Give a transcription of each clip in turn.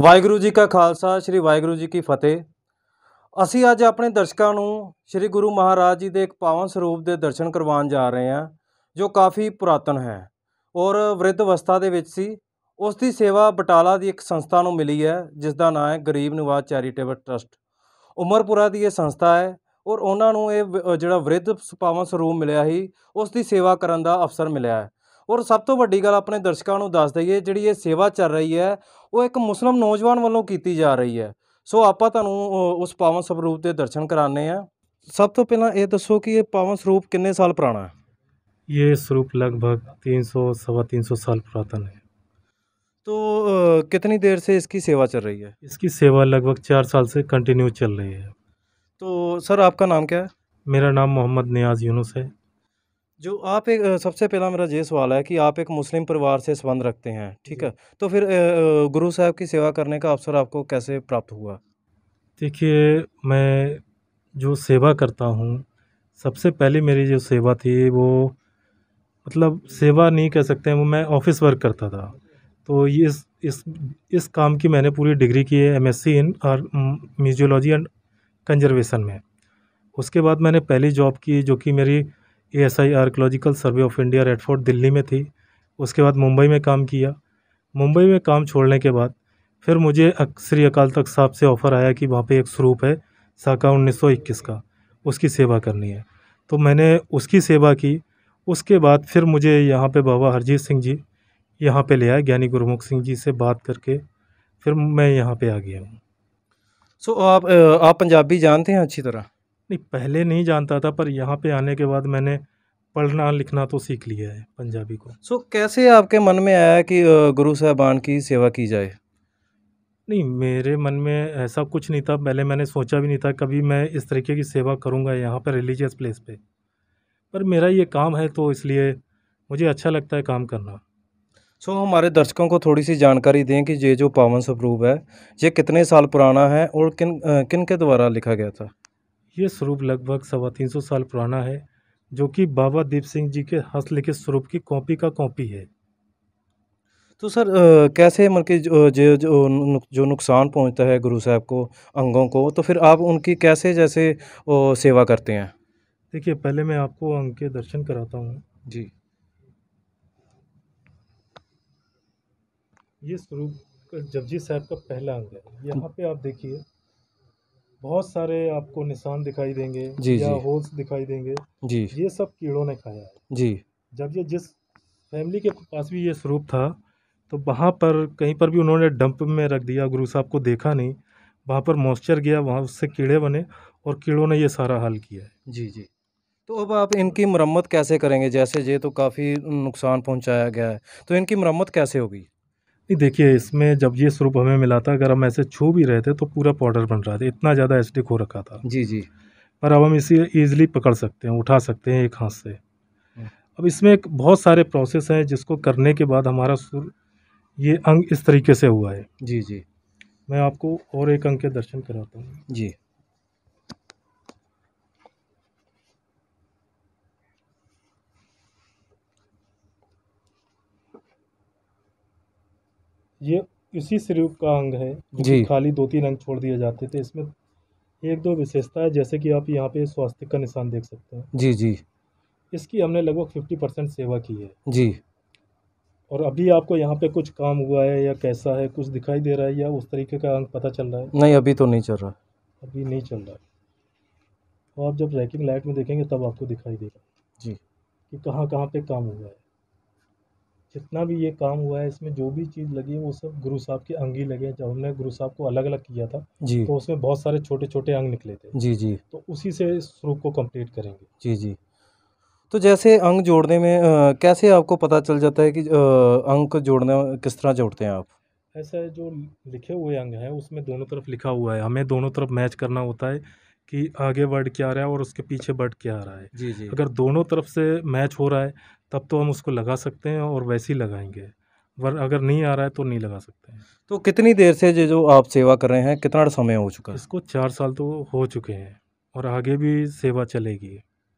ਵਾਹਿਗੁਰੂ ਜੀ ਕਾ ਖਾਲਸਾ ਸ੍ਰੀ ਵਾਹਿਗੁਰੂ ਜੀ ਕੀ ਫਤਿਹ। ਅਸੀਂ ਅੱਜ ਆਪਣੇ ਦਰਸ਼ਕਾਂ ਨੂੰ ਸ੍ਰੀ ਗੁਰੂ ਮਹਾਰਾਜ ਜੀ ਦੇ ਇੱਕ ਪਾਵਨ ਸਰੂਪ ਦੇ ਦਰਸ਼ਨ ਕਰਵਾਉਣ ਜਾ ਰਹੇ ਹਾਂ, ਜੋ ਕਾਫੀ ਪੁਰਾਤਨ ਹੈ ਔਰ ਵ੍ਰਿੱਧ ਅਵਸਥਾ ਦੇ ਵਿੱਚ ਸੀ। ਉਸ ਦੀ ਸੇਵਾ ਬਟਾਲਾ ਦੀ ਇੱਕ ਸੰਸਥਾ ਨੂੰ ਮਿਲੀ ਹੈ, ਜਿਸ ਦਾ ਨਾਂ ਹੈ ਗਰੀਬ ਨਿਵਾਜ ਚੈਰੀਟੇਬਲ ਟਰਸਟ। ਉਮਰਪੁਰਾ ਦੀ ਇਹ ਸੰਸਥਾ ਹੈ ਔਰ ਉਹਨਾਂ ਨੂੰ ਇਹ ਜਿਹੜਾ ਵ੍ਰਿੱਧ ਪਾਵਨ ਸਰੂਪ ਮਿਲਿਆ ਸੀ, ਉਸ ਦੀ ਸੇਵਾ ਕਰਨ ਦਾ ਅਵਸਰ ਮਿਲਿਆ ਹੈ। ਔਰ ਸਭ ਤੋਂ ਵੱਡੀ ਗੱਲ ਆਪਣੇ ਦਰਸ਼ਕਾਂ ਨੂੰ ਦੱਸ ਦਈਏ, ਜਿਹੜੀ ਇਹ ਸੇਵਾ ਚੱਲ ਰਹੀ ਹੈ ਉਹ ਇੱਕ ਮੁਸਲਿਮ ਨੌਜਵਾਨ ਵੱਲੋਂ ਕੀਤੀ ਜਾ ਰਹੀ ਹੈ। ਸੋ ਆਪਾਂ ਤੁਹਾਨੂੰ ਉਸ ਪਾਵਨ ਸਰੂਪ ਦੇ ਦਰਸ਼ਨ ਕਰਾਉਂਦੇ ਹਾਂ। ਸਭ ਤੋਂ ਪਹਿਲਾਂ ਇਹ ਦੱਸੋ ਕਿ ਇਹ ਪਾਵਨ ਸਰੂਪ कितने साल पुराना है? ये स्वरूप लगभग 300 सवा 300 साल पुरातन है। तो कितनी देर से इसकी सेवा चल रही है? इसकी सेवा लगभग 4 साल से कंटिन्यू चल रही है। तो सर आपका नाम क्या है? मेरा नाम मोहम्मद नियाज़ यूनुस है। जो आप एक सबसे पहला मेरा ये सवाल है कि आप एक मुस्लिम परिवार से संबंध रखते हैं, ठीक है, तो फिर गुरु साहब की सेवा करने का अवसर आपको कैसे प्राप्त हुआ? देखिए, मैं जो सेवा करता हूँ, सबसे पहले मेरी जो सेवा थी वो मतलब सेवा नहीं कह सकते हैं, वो मैं ऑफिस वर्क करता था। तो ये इस काम की मैंने पूरी डिग्री की है, एमएससी इन और म्यूजियोलॉजी एंड कंजर्वेशन में। उसके बाद मैंने पहली जॉब की जो कि मेरी ASI archaeological survey of India red fort Delhi में थी। उसके बाद मुंबई में काम किया। मुंबई में काम छोड़ने के बाद फिर मुझे श्री अकाल तख्त साहब से ऑफ़र आया कि वहाँ पे एक स्वरूप है साका 1921 का, उसकी सेवा करनी है। तो मैंने उसकी सेवा की। उसके बाद फिर मुझे यहाँ पे बाबा हरजीत सिंह जी यहाँ पे ले आए, ज्ञानी गुरमुख सिंह जी से बात करके फिर मैं यहाँ पे आ गया हूँ। सो आप पंजाबी जानते हैं अच्छी तरह? नहीं, पहले नहीं जानता था, पर यहाँ पे आने के बाद मैंने पढ़ना लिखना तो सीख लिया है पंजाबी को। सो कैसे आपके मन में आया कि गुरु साहबान की सेवा की जाए? नहीं, मेरे मन में ऐसा कुछ नहीं था। पहले मैंने सोचा भी नहीं था कभी मैं इस तरीके की सेवा करूँगा यहाँ पर रिलीजियस प्लेस पे, पर मेरा ये काम है तो इसलिए मुझे अच्छा लगता है काम करना। सो हमारे दर्शकों को थोड़ी सी जानकारी दें कि ये जो पावन स्वरूप है ये कितने साल पुराना है और किन के द्वारा लिखा गया था? ये स्वरूप लगभग 350 साल पुराना है, जो कि बाबा दीप सिंह जी के हस्तलिखित स्वरूप की कॉपी का कॉपी है। तो सर कैसे मतलब कि जो नुकसान पहुंचता है गुरु साहब को अंगों को, तो फिर आप उनकी कैसे जैसे सेवा करते हैं? देखिए, पहले मैं आपको अंग के दर्शन कराता हूँ। जी। ये स्वरूप जपजी साहब का पहला अंग है। यहाँ पे आप देखिए बहुत सारे आपको निशान दिखाई देंगे जी या जी होल्स दिखाई देंगे। जी ये सब कीड़ों ने खाया है। जी। जब ये जिस फैमिली के पास भी ये स्वरूप था, तो वहाँ पर कहीं पर भी उन्होंने डंप में रख दिया, गुरु साहब को देखा नहीं, वहाँ पर मॉइस्चर गया, वहाँ उससे कीड़े बने और कीड़ों ने ये सारा हाल किया है। जी जी। तो अब आप इनकी मरम्मत कैसे करेंगे? जैसे ये तो काफ़ी नुकसान पहुंचाया गया है, तो इनकी मरम्मत कैसे होगी? नहीं, देखिए, इसमें जब ये स्वरूप हमें मिला था, अगर हम ऐसे छू भी रहे थे तो पूरा पाउडर बन रहा था, इतना ज़्यादा एसिडिक हो रखा था। जी जी। पर अब हम इसे ईज़िली पकड़ सकते हैं, उठा सकते हैं एक हाथ से। अब इसमें एक बहुत सारे प्रोसेस हैं जिसको करने के बाद हमारा ये अंग इस तरीके से हुआ है। जी जी मैं आपको और एक अंग के दर्शन कराता हूँ। जी। ये इसी स्वरूप का अंग है, जो जी। कि खाली 2-3 अंग छोड़ दिए जाते थे। इसमें 1-2 विशेषता है, जैसे कि आप यहाँ पे स्वास्तिक का निशान देख सकते हैं। जी जी इसकी हमने लगभग 50% सेवा की है। जी। और अभी आपको यहाँ पे कुछ काम हुआ है या कैसा है, कुछ दिखाई दे रहा है या उस तरीके का अंग पता चल रहा है? नहीं, अभी तो नहीं चल रहा। अभी नहीं चल रहा है। और आप जब रैकिंग लाइट में देखेंगे तब आपको दिखाई देगा जी कि कहाँ कहाँ पे काम हुआ है। जितना भी ये काम हुआ है, इसमें जो भी चीज़ लगी है वो सब गुरु साहब के अंग ही लगे हैं। जब हमने गुरु साहब को अलग अलग किया था जी तो उसमें बहुत सारे छोटे छोटे अंग निकले थे। जी जी तो उसी से इस स्वरूप को कंप्लीट करेंगे। जी जी। तो जैसे अंग जोड़ने में कैसे आपको पता चल जाता है कि अंग को जोड़ने किस तरह जोड़ते हैं आप? ऐसा है, जो लिखे हुए अंग हैं उसमें दोनों तरफ लिखा हुआ है, हमें दोनों तरफ मैच करना होता है कि आगे वर्ड क्या आ रहा है और उसके पीछे वर्ड क्या आ रहा है। जी जी अगर दोनों तरफ से मैच हो रहा है तब तो हम उसको लगा सकते हैं और वैसे ही लगाएंगे, वर अगर नहीं आ रहा है तो नहीं लगा सकते हैं। तो कितनी देर से जो आप सेवा कर रहे हैं, कितना समय हो चुका है? इसको 4 साल तो हो चुके हैं और आगे भी सेवा चलेगी।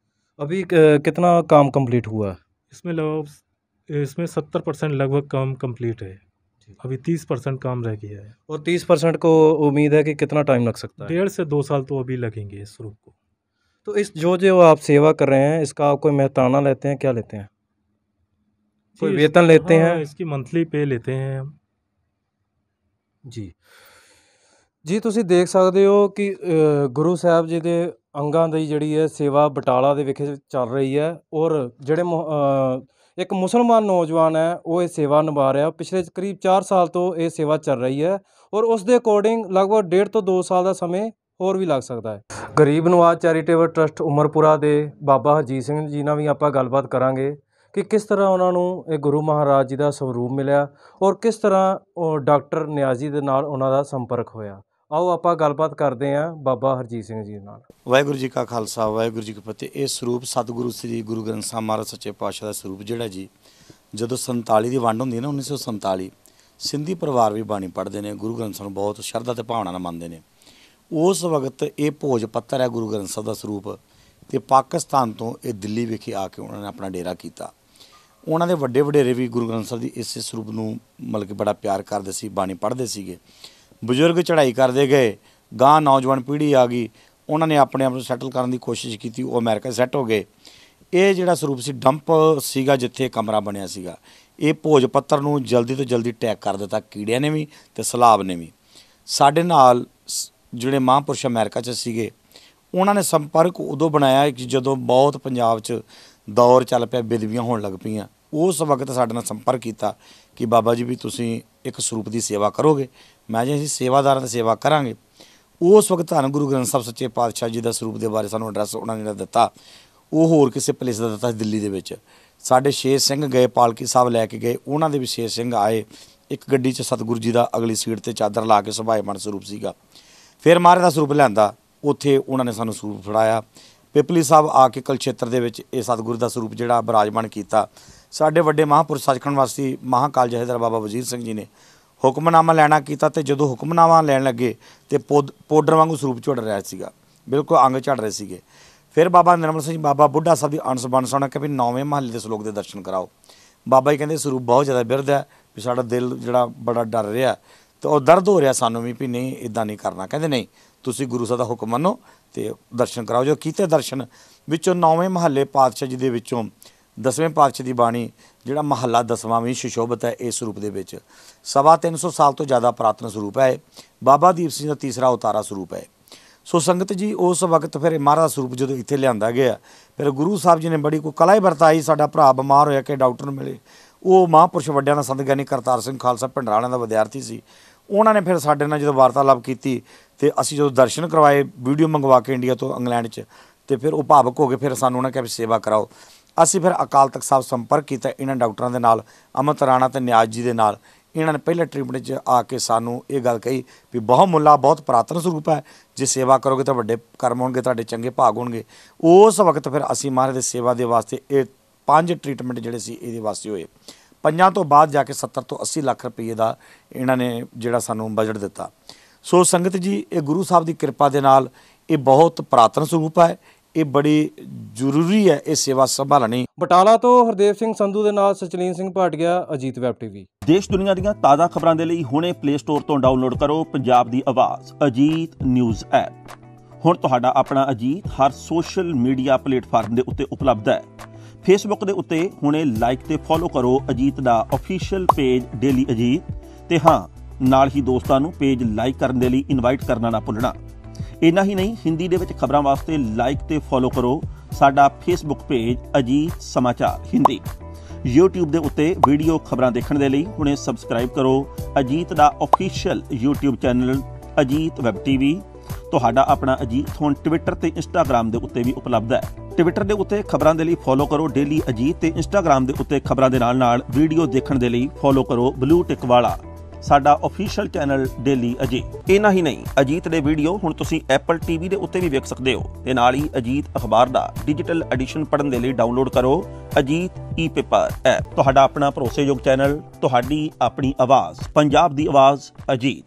अभी कितना काम कंप्लीट हुआ है? इसमें 70% लगभग काम कंप्लीट है। अभी 30% काम रह गया है। और 30% को उम्मीद है कि कितना टाइम लग सकता है? 1.5 से 2 साल तो अभी लगेंगे इस रूप को। तो इस जो जो आप सेवा कर रहे हैं, इसका आप कोई मेहताना लेते हैं, क्या लेते हैं? कोई जी, वेतन लेते हाँ, हैं? इसकी मंथली पे लेते हैं हम। ਜੀ ਜੀ ਤੁਸੀਂ ਦੇਖ ਸਕਦੇ ਹੋ ਕਿ ਗੁਰੂ ਸਾਹਿਬ ਜੀ ਦੇ ਅੰਗਾਂ ਦੀ ਜਿਹੜੀ ਹੈ ਸੇਵਾ ਬਟਾਲਾ ਦੇ ਵਿਖੇ ਚੱਲ ਰਹੀ ਹੈ ਔਰ ਜਿਹੜੇ ਇੱਕ ਮੁਸਲਮਾਨ ਨੌਜਵਾਨ ਹੈ ਉਹ ਇਹ ਸੇਵਾ ਨਿਭਾ ਰਿਹਾ। ਪਿਛਲੇ ਕਰੀਬ 4 ਸਾਲ ਤੋਂ ਇਹ ਸੇਵਾ ਚੱਲ ਰਹੀ ਹੈ ਔਰ ਉਸ ਦੇ ਅਕੋਰਡਿੰਗ ਲਗਭਗ 1.5 ਤੋਂ 2 ਸਾਲ ਦਾ ਸਮੇਂ ਹੋਰ ਵੀ ਲੱਗ ਸਕਦਾ ਹੈ। ਗਰੀਬ ਨਵਾਜ਼ ਚੈਰੀਟੇਬਲ ਟਰਸਟ ਉਮਰਪੁਰਾ ਦੇ ਬਾਬਾ ਹਰਜੀਤ ਸਿੰਘ ਜੀ ਨਾਲ ਵੀ ਆਪਾਂ ਗੱਲਬਾਤ ਕਰਾਂਗੇ ਕਿ ਕਿਸ ਤਰ੍ਹਾਂ ਉਹਨਾਂ ਨੂੰ ਇਹ ਗੁਰੂ ਮਹਾਰਾਜ ਜੀ ਦਾ ਸਰੂਪ ਮਿਲਿਆ ਔਰ ਕਿਸ ਤਰ੍ਹਾਂ ਉਹ ਡਾਕਟਰ ਨਿਆਜ਼ੀ ਦੇ ਨਾਲ ਉਹਨਾਂ ਦਾ ਸੰਪਰਕ ਹੋਇਆ। ਆਓ ਆਪਾਂ ਗੱਲਬਾਤ ਕਰਦੇ ਹਾਂ ਬਾਬਾ ਹਰਜੀਤ ਸਿੰਘ ਜੀ ਨਾਲ। ਵਾਹਿਗੁਰੂ ਜੀ ਕਾ ਖਾਲਸਾ ਵਾਹਿਗੁਰੂ ਜੀ ਕੀ ਫਤਿਹ। ਇਹ ਸਰੂਪ ਸਤਿਗੁਰੂ ਸ੍ਰੀ ਗੁਰੂ ਗ੍ਰੰਥ ਸਾਹਿਬ ਮਹਾਰਾਜ ਸੱਚੇ ਪਾਤਸ਼ਾਹ ਦਾ ਸਰੂਪ ਜਿਹੜਾ ਜੀ ਜਦੋਂ 47 ਦੀ ਵੰਡ ਹੁੰਦੀ ਹੈ ਨਾ 1947 ਸਿੰਧੀ ਪਰਿਵਾਰ ਵੀ ਬਾਣੀ ਪੜ੍ਹਦੇ ਨੇ, ਗੁਰੂ ਗ੍ਰੰਥ ਸਾਹਿਬ ਨੂੰ ਬਹੁਤ ਸ਼ਰਧਾ ਤੇ ਭਾਵਨਾ ਨਾਲ ਮੰਨਦੇ ਨੇ। ਉਸ ਵਕਤ ਇਹ ਭੋਜ ਪੱਤਰ ਹੈ ਗੁਰੂ ਗ੍ਰੰਥ ਸਾਹਿਬ ਦਾ ਸਰੂਪ ਤੇ ਪਾਕਿਸਤਾਨ ਤੋਂ ਇਹ ਦਿੱਲੀ ਵਿਖੇ ਆ ਕੇ ਉਹਨਾਂ ਨੇ ਆਪਣਾ ਡੇਰਾ ਕੀਤਾ। ਉਹਨਾਂ ਦੇ ਵੱਡੇ ਵਡੇਰੇ ਵੀ ਗੁਰੂ ਗ੍ਰੰਥ ਸਾਹਿਬ ਦੀ ਇਸੇ ਸਰੂਪ ਨੂੰ ਮਤਲਬ ਕਿ ਬੜਾ ਪਿਆਰ ਕਰਦੇ ਸੀ, ਬਾਣੀ ਪੜ੍ਹਦੇ ਸੀਗੇ। ਬਜ਼ੁਰਗ ਚੜ੍ਹਾਈ ਕਰਦੇ ਗਏ, ਗਾਂ ਨੌਜਵਾਨ ਪੀੜ੍ਹੀ ਆ ਗਈ, ਉਹਨਾਂ ਨੇ ਆਪਣੇ ਆਪ ਨੂੰ ਸੈਟਲ ਕਰਨ ਦੀ ਕੋਸ਼ਿਸ਼ ਕੀਤੀ, ਉਹ ਅਮਰੀਕਾ ਸੈੱਟ ਹੋ ਗਏ। ਇਹ ਜਿਹੜਾ ਸਰੂਪ ਸੀ ਡੰਪ ਸੀਗਾ ਜਿੱਥੇ ਕਮਰਾ ਬਣਿਆ ਸੀਗਾ, ਇਹ ਭੋਜ ਪੱਤਰ ਨੂੰ ਜਲਦੀ ਤੋਂ ਜਲਦੀ ਟੈਗ ਕਰ ਦਿੱਤਾ ਕੀੜਿਆਂ ਨੇ ਵੀ ਅਤੇ ਸਲਾਬ ਨੇ ਵੀ। ਸਾਡੇ ਨਾਲ ਜਿਹੜੇ ਮਹਾਂਪੁਰਸ਼ ਅਮਰੀਕਾ 'ਚ ਸੀਗੇ ਉਹਨਾਂ ਨੇ ਸੰਪਰਕ ਉਦੋਂ ਬਣਾਇਆ ਕਿ ਜਦੋਂ ਬਹੁਤ ਪੰਜਾਬ 'ਚ ਦੌਰ ਚੱਲ ਪਿਆ, ਬਿਦਵੀਆਂ ਹੋਣ ਲੱਗ ਪਈਆਂ। ਉਸ ਵਕਤ ਸਾਡੇ ਨਾਲ ਸੰਪਰਕ ਕੀਤਾ ਕਿ ਬਾਬਾ ਜੀ ਵੀ ਤੁਸੀਂ ਇੱਕ ਸਰੂਪ ਦੀ ਸੇਵਾ ਕਰੋਗੇ। ਮੈਂ ਜੀ ਅਸੀਂ ਸੇਵਾਦਾਰਾਂ ਦੀ ਸੇਵਾ ਕਰਾਂਗੇ। ਉਸ ਵਕਤ ਧੰਨ ਗੁਰੂ ਗ੍ਰੰਥ ਸਾਹਿਬ ਸੱਚੇ ਪਾਤਸ਼ਾਹ ਜੀ ਦਾ ਸਰੂਪ ਦੇ ਬਾਰੇ ਸਾਨੂੰ ਐਡਰੈਸ ਉਹਨਾਂ ਨੇ ਜਿਹੜਾ ਦਿੱਤਾ ਉਹ ਹੋਰ ਕਿਸੇ ਪਲੇਸ ਦਾ ਦਿੱਤਾ ਦਿੱਲੀ ਦੇ ਵਿੱਚ। ਸਾਡੇ 6 ਸਿੰਘ ਗਏ, ਪਾਲਕੀ ਸਾਹਿਬ ਲੈ ਕੇ ਗਏ, ਉਹਨਾਂ ਦੇ ਵੀ 6 ਸਿੰਘ ਆਏ। ਇੱਕ ਗੱਡੀ 'ਚ ਸਤਿਗੁਰੂ ਜੀ ਦਾ ਅਗਲੀ ਸੀਟ 'ਤੇ ਚਾਦਰ ਲਾ ਕੇ ਸੁਭਾਏਮਾਨ ਸਰੂਪ ਸੀਗਾ। ਫਿਰ ਮਹਾਰਾਜ ਦਾ ਸਰੂਪ ਲਿਆਂਦਾ, ਉੱਥੇ ਉਹਨਾਂ ਨੇ ਸਾਨੂੰ ਸਰੂਪ ਫੜਾਇਆ। ਪਿਪਲੀ ਸਾਹਿਬ ਆ ਕੇ ਕੁਲਛੇਤਰ ਦੇ ਵਿੱਚ ਇਹ ਸਤਿਗੁਰੂ ਦਾ ਸਰੂਪ ਜਿਹੜਾ ਬਿਰਾਜਮਾਨ ਕੀਤਾ। ਸਾਡੇ ਵੱਡੇ ਮਹਾਂਪੁਰਸ਼ ਸੱਚਖੰਡ ਵਾਸੀ ਮਹਾਂਕਾਲ ਜਥੇਦਾਰ ਬਾਬਾ ਵਜ਼ੀਰ ਸਿੰਘ ਜੀ ਨੇ ਹੁਕਮਨਾਮਾ ਲੈਣਾ ਕੀਤਾ ਅਤੇ ਜਦੋਂ ਹੁਕਮਨਾਮਾ ਲੈਣ ਲੱਗੇ ਤਾਂ ਪਾਊਡਰ ਵਾਂਗੂ ਸਰੂਪ ਝੜ ਰਿਹਾ ਸੀਗਾ, ਬਿਲਕੁਲ ਅੰਗ ਝੜ ਰਹੇ ਸੀਗੇ। ਫਿਰ ਬਾਬਾ ਨਿਰਮਲ ਸਿੰਘ ਬਾਬਾ ਬੁੱਢਾ ਸਾਹਿਬ ਦੀ ਅੰਸ ਬੰਸ ਸੁਣ ਕੇ ਵੀ 9ਵੇਂ ਮਹੱਲੇ ਦੇ ਸ਼ਲੋਕ ਦੇ ਦਰਸ਼ਨ ਕਰਾਓ। ਬਾਬਾ ਜੀ ਕਹਿੰਦੇ ਸਰੂਪ ਬਹੁਤ ਜ਼ਿਆਦਾ ਬਿਰਧ ਹੈ ਵੀ ਸਾਡਾ ਦਿਲ ਜਿਹੜਾ ਬੜਾ ਡਰ ਰਿਹਾ ਅਤੇ ਉਹ ਦਰਦ ਹੋ ਰਿਹਾ ਸਾਨੂੰ ਵੀ ਨਹੀਂ ਇੱਦਾਂ ਨਹੀਂ ਕਰਨਾ। ਕਹਿੰਦੇ ਨਹੀਂ, ਤੁਸੀਂ ਗੁਰੂ ਸਾਹਿਬ ਦਾ ਹੁਕਮ ਮੰਨੋ ਅਤੇ ਦਰਸ਼ਨ ਕਰਾਓ। ਜੋ ਕੀਤੇ ਦਰਸ਼ਨ ਵਿੱਚੋਂ 9ਵੇਂ ਮਹੱਲੇ ਪਾਤਸ਼ਾਹ ਜੀ ਦੇ ਵਿੱਚੋਂ 10ਵੇਂ ਪਾਤਸ਼ਾਹ ਦੀ ਬਾਣੀ ਜਿਹੜਾ ਮਹੱਲਾ 10ਵਾਂ ਵੀ ਸੁਸ਼ੋਭਿਤ ਹੈ ਇਸ ਸਰੂਪ ਦੇ ਵਿੱਚ। 350 ਸਾਲ ਤੋਂ ਜ਼ਿਆਦਾ ਪੁਰਾਤਨ ਸਰੂਪ ਹੈ। ਬਾਬਾ ਦੀਪ ਸਿੰਘ ਦਾ ਤੀਸਰਾ ਉਤਾਰਾ ਸਰੂਪ ਹੈ। ਸੋ ਸੰਗਤ ਜੀ ਉਸ ਵਕਤ ਫਿਰ ਮਹਾਰਾਜ ਸਰੂਪ ਜਦੋਂ ਇੱਥੇ ਲਿਆਂਦਾ ਗਿਆ ਫਿਰ ਗੁਰੂ ਸਾਹਿਬ ਜੀ ਨੇ ਬੜੀ ਕੋਈ ਕਲਾ ਹੀ ਵਰਤਾਈ। ਸਾਡਾ ਭਰਾ ਬਿਮਾਰ ਹੋਇਆ ਕਿ ਡਾਕਟਰ ਨੂੰ ਮਿਲੇ, ਉਹ ਮਹਾਂਪੁਰਸ਼ ਵੱਡਿਆਂ ਦਾ ਸੰਤ ਗਿਆਨੀ ਕਰਤਾਰ ਸਿੰਘ ਖਾਲਸਾ ਭਿੰਡਰਾਲਿਆਂ ਦਾ ਵਿਦਿਆਰਥੀ ਸੀ। ਉਹਨਾਂ ਨੇ ਫਿਰ ਸਾਡੇ ਨਾਲ ਜਦੋਂ ਵਾਰਤਾਲਾਪ ਕੀਤੀ ਅਤੇ ਅਸੀਂ ਜਦੋਂ ਦਰਸ਼ਨ ਕਰਵਾਏ ਵੀਡੀਓ ਮੰਗਵਾ ਕੇ ਇੰਡੀਆ ਤੋਂ ਇੰਗਲੈਂਡ 'ਚ, ਅਤੇ ਫਿਰ ਉਹ ਭਾਵਕ ਹੋ ਗਏ। ਫਿਰ ਸਾਨੂੰ ਉਹਨਾਂ ਕਿਹਾ ਵੀ ਸੇਵਾ ਕਰਾਓ। ਅਸੀਂ ਫਿਰ ਅਕਾਲ ਤਖਤ ਸਾਹਿਬ ਸੰਪਰਕ ਕੀਤਾ ਇਹਨਾਂ ਡਾਕਟਰਾਂ ਦੇ ਨਾਲ, ਅਮਿਤ ਰਾਣਾ ਅਤੇ ਨਿਆਜ਼ ਜੀ ਦੇ ਨਾਲ। ਇਹਨਾਂ ਨੇ ਪਹਿਲੇ ਟ੍ਰੀਟਮੈਂਟ 'ਚ ਆ ਕੇ ਸਾਨੂੰ ਇਹ ਗੱਲ ਕਹੀ ਵੀ ਬਹੁਤ ਮੁੱਲਾ, ਬਹੁਤ ਪੁਰਾਤਨ ਸਰੂਪ ਹੈ, ਜੇ ਸੇਵਾ ਕਰੋਗੇ ਤਾਂ ਵੱਡੇ ਕਰਮ ਹੋਣਗੇ, ਤੁਹਾਡੇ ਚੰਗੇ ਭਾਗ ਹੋਣਗੇ। ਉਸ ਵਕਤ ਫਿਰ ਅਸੀਂ ਮਹਾਰਾਜ ਦੀ ਸੇਵਾ ਦੇ ਵਾਸਤੇ ਇਹ 5 ਟ੍ਰੀਟਮੈਂਟ ਜਿਹੜੇ ਸੀ ਇਹਦੇ ਵਾਸਤੇ ਹੋਏ। 5 ਤੋਂ ਬਾਅਦ ਜਾ ਕੇ 70 ਤੋਂ 80 ਲੱਖ ਰੁਪਏ ਦਾ ਇਹਨਾਂ ਨੇ ਜਿਹੜਾ ਸਾਨੂੰ ਬਜਟ ਦਿੱਤਾ। ਸੋ ਸੰਗਤ ਜੀ ਇਹ ਗੁਰੂ ਸਾਹਿਬ ਦੀ ਕਿਰਪਾ ਦੇ ਨਾਲ ਇਹ ਬਹੁਤ ਪੁਰਾਤਨ ਸਰੂਪ ਹੈ, ਇਹ ਬੜੀ ਜ਼ਰੂਰੀ ਹੈ ਇਹ ਸੇਵਾ ਸੰਭਾਲਣੀ। ਬਟਾਲਾ ਤੋਂ ਹਰਦੇਵ ਸਿੰਘ ਸੰਧੂ ਦੇ ਨਾਲ ਸਚਲੀਨ ਸਿੰਘ ਭਾਟੀਆ, ਅਜੀਤ ਵੈਬ ਟੀਵੀ। ਦੇਸ਼ ਦੁਨੀਆ ਦੀਆਂ ਤਾਜ਼ਾ ਖਬਰਾਂ ਦੇ ਲਈ ਹੁਣੇ ਪਲੇ ਸਟੋਰ ਤੋਂ ਡਾਊਨਲੋਡ ਕਰੋ ਪੰਜਾਬ ਦੀ ਆਵਾਜ਼ ਅਜੀਤ ਨਿਊਜ਼ ਐਪ। ਹੁਣ ਤੁਹਾਡਾ ਆਪਣਾ ਅਜੀਤ ਹਰ ਸੋਸ਼ਲ ਮੀਡੀਆ ਪਲੇਟਫਾਰਮ ਦੇ ਉੱਤੇ ਉਪਲਬਧ ਹੈ। ਫੇਸਬੁੱਕ ਦੇ ਉੱਤੇ ਹੁਣੇ ਲਾਈਕ ਤੇ ਫੋਲੋ ਕਰੋ ਅਜੀਤ ਦਾ ਅਫੀਸ਼ੀਅਲ ਪੇਜ ਡੇਲੀ ਅਜੀਤ, ਤੇ ਹਾਂ ਨਾਲ ਹੀ ਦੋਸਤਾਂ ਨੂੰ ਪੇਜ ਲਾਈਕ ਕਰਨ ਦੇ ਲਈ ਇਨਵਾਈਟ ਕਰਨਾ ਨਾ ਭੁੱਲਣਾ। ਇੰਨਾ ਹੀ ਨਹੀਂ, ਹਿੰਦੀ ਦੇ ਵਿੱਚ ਖਬਰਾਂ ਵਾਸਤੇ ਲਾਈਕ ਤੇ ਫੋਲੋ ਕਰੋ ਸਾਡਾ ਫੇਸਬੁੱਕ ਪੇਜ ਅਜੀਤ ਸਮਾਚਾਰ ਹਿੰਦੀ। YouTube ਦੇ ਉੱਤੇ ਵੀਡੀਓ ਖਬਰਾਂ ਦੇਖਣ ਦੇ ਲਈ ਹੁਣੇ ਸਬਸਕ੍ਰਾਈਬ ਕਰੋ ਅਜੀਤ ਦਾ official YouTube channel Ajit web TV. ਤੁਹਾਡਾ ਆਪਣਾ ਅਜੀਤ ਹੁਣ ਟਵਿੱਟਰ ਤੇ ਇੰਸਟਾਗ੍ਰਾਮ ਦੇ ਉੱਤੇ ਵੀ ਉਪਲਬਧ ਹੈ। ਟਵਿੱਟਰ ਦੇ ਉੱਤੇ ਖਬਰਾਂ ਦੇ ਲਈ ਫੋਲੋ ਕਰੋ ਡੇਲੀ ਅਜੀਤ, ਤੇ ਇੰਸਟਾਗ੍ਰਾਮ ਦੇ ਉੱਤੇ ਖਬਰਾਂ ਦੇ ਨਾਲ ਵੀਡੀਓ ਦੇਖਣ ਦੇ ਲਈ ਫੋਲੋ ਕਰੋ ਬਲੂ ਟਿਕ ਵਾਲਾ ਸਾਡਾ ਅਫੀਸ਼ੀਅਲ ਚੈਨਲ ਡੇਲੀ ਅਜੀਤ। ਇੰਨਾ ਹੀ ਨਹੀਂ, ਅਜੀਤ ਦੇ ਵੀਡੀਓ ਹੁਣ ਤੁਸੀਂ ਐਪਲ TV ਦੇ ਉੱਤੇ ਵੀ ਵੇਖ ਸਕਦੇ ਹੋ, ਤੇ ਨਾਲ ਹੀ ਅਜੀਤ ਅਖਬਾਰ ਦਾ ਡਿਜੀਟਲ ਐਡੀਸ਼ਨ ਪੜ੍ਹਨ ਦੇ ਲਈ ਡਾਊਨਲੋਡ ਕਰੋ ਅਜੀਤ ਈ-ਪੇਪਰ ਐਪ। ਤੁਹਾਡਾ ਆਪਣਾ ਭਰੋਸੇਯੋਗ ਚੈਨਲ, ਤੁਹਾਡੀ ਆਪਣੀ ਆਵਾਜ਼, ਪੰਜਾਬ ਦੀ ਆਵਾਜ਼ ਅਜੀਤ।